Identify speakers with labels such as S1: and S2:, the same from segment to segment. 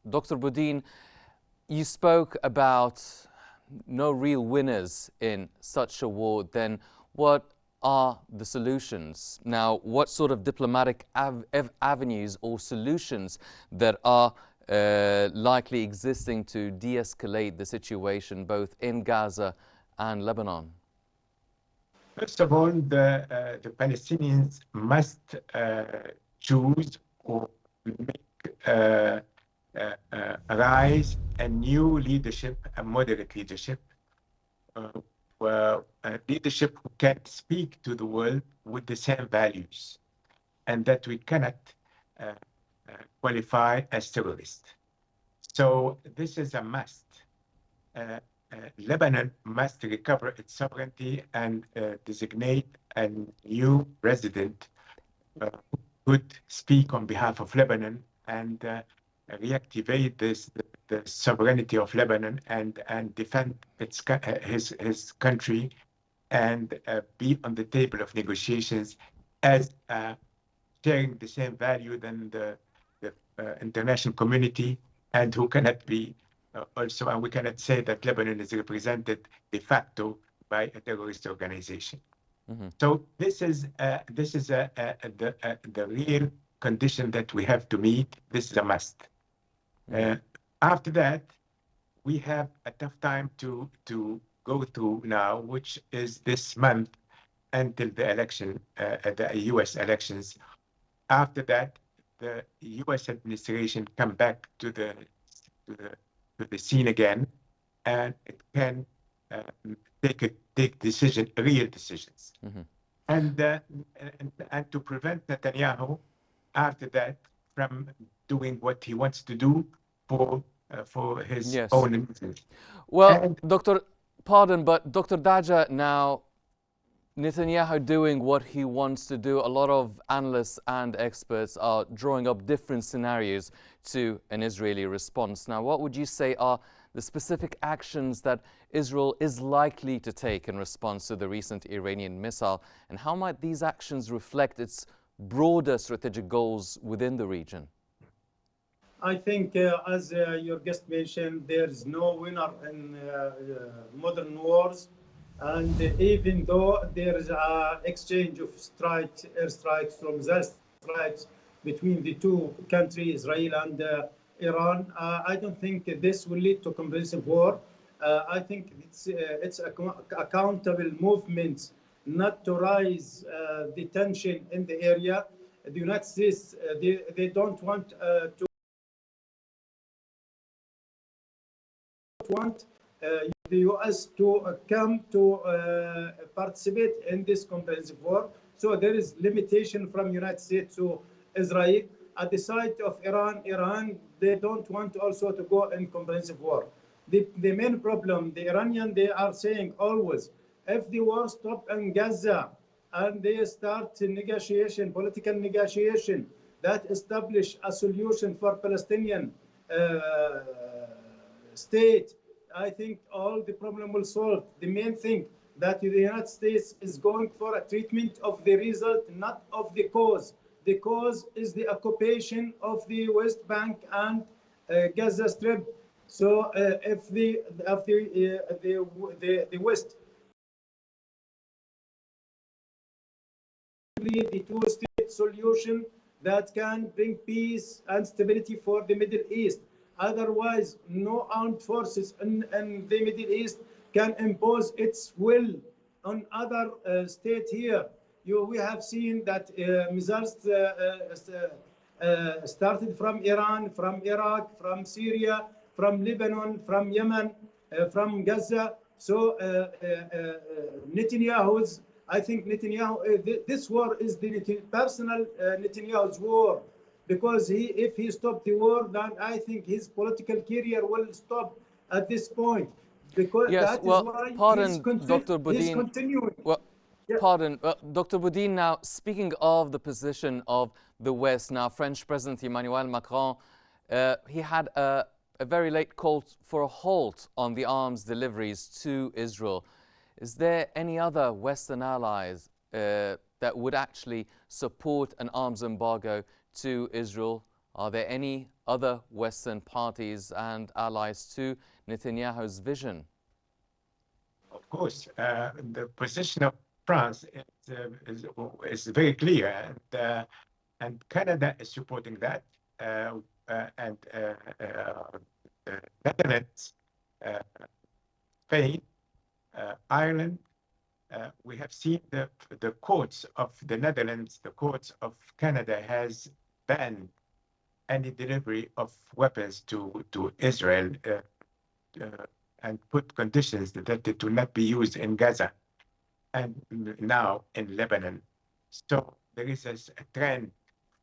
S1: Dr. Boudin, you spoke about no real winners in such a war. Then what are the solutions? Now, what sort of diplomatic avenues or solutions that are likely existing to de-escalate the situation both in Gaza and Lebanon?
S2: First of all, the Palestinians must choose or make arise a new leadership, a moderate leadership, a leadership who can speak to the world with the same values, and that we cannot qualify as terrorist. So this is a must. Lebanon must recover its sovereignty and designate a new president who could speak on behalf of Lebanon and reactivate the sovereignty of Lebanon and defend his country and be on the table of negotiations as sharing the same value than the international community, and who cannot be also, and we cannot say that Lebanon is represented de facto by a terrorist organization. Mm-hmm. So this is the real condition that we have to meet. This is a must. Mm-hmm. After that, we have a tough time to go through now, which is this month until the election, the U.S. elections. After that, the U.S. administration come back to the scene again, and it can take real decisions. Mm-hmm. And to prevent Netanyahu after that from doing what he wants to do for his own interest.
S1: Well, Dr. Daja, now Netanyahu doing what he wants to do, a lot of analysts and experts are drawing up different scenarios to an Israeli response. Now, what would you say are the specific actions that Israel is likely to take in response to the recent Iranian missile? And how might these actions reflect its broader strategic goals within the region?
S3: I think, as your guest mentioned, there is no winner in modern wars. And even though there is an exchange of airstrikes from missile strikes between the two countries, Israel and Iran, I don't think this will lead to comprehensive war. I think it's accountable movements not to rise the tension in the area. The United States, they don't want the U.S. to come to participate in this comprehensive war. So there is limitation from United States to Israel. At the side of Iran, they don't want also to go in comprehensive war. The main problem, the Iranian, they are saying always, if the war stop in Gaza and they start negotiation, political negotiation, that establish a solution for Palestinian state, I think all the problem will solve. The main thing that the United States is going for a treatment of the result, not of the cause. The cause is the occupation of the West Bank and Gaza Strip. So if the West, the two-state solution that can bring peace and stability for the Middle East. Otherwise, no armed forces in the Middle East can impose its will on other states here. We have seen that missiles started from Iran, from Iraq, from Syria, from Lebanon, from Yemen, from Gaza. So Netanyahu's, I think Netanyahu, this war is the personal Netanyahu's war. Because if he stopped the war, then I think his political career will stop at this point. Because
S1: yes,
S3: that is why
S1: Dr. Boudin,
S3: he's continuing.
S1: Well, yeah. Pardon, Dr. Boudin, now speaking of the position of the West, now French President Emmanuel Macron, he had a very late call for a halt on the arms deliveries to Israel. Is there any other Western allies that would actually support an arms embargo to Israel Are there any other Western parties and allies to Netanyahu's vision?
S2: Of course, the position of France is very clear, and Canada is supporting that, and the Netherlands, Spain, Ireland. We have seen the courts of the Netherlands, the courts of Canada has banned any delivery of weapons to Israel and put conditions that it will not be used in Gaza and now in Lebanon. So there is a trend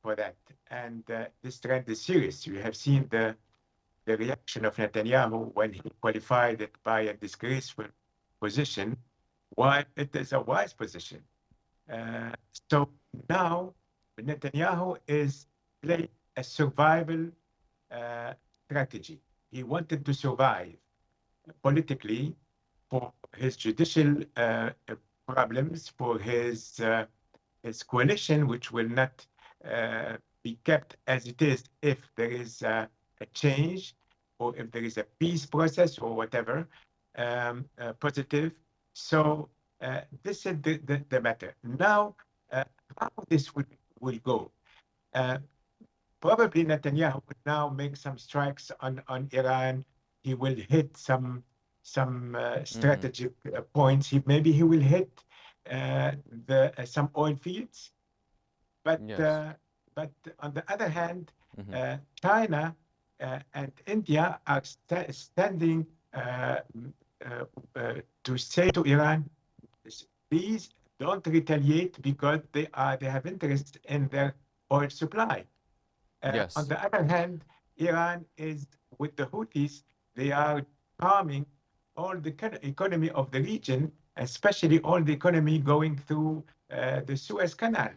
S2: for that, and this trend is serious. We have seen the reaction of Netanyahu when he qualified it by a disgraceful position, while it is a wise position. So now Netanyahu is playing a survival strategy. He wanted to survive politically for his judicial problems, for his coalition, which will not be kept as it is if there is a change or if there is a peace process or whatever positive. So this is the matter. Now, how this will go? Probably Netanyahu would now make some strikes on Iran. He will hit some strategic points. Maybe he will hit some oil fields. But
S1: Yes.
S2: but on the other hand, China and India are standing to say to Iran, please don't retaliate because they have interest in their oil supply.
S1: Yes.
S2: On the other hand, Iran is with the Houthis. They are harming all the economy of the region, especially all the economy going through the Suez Canal.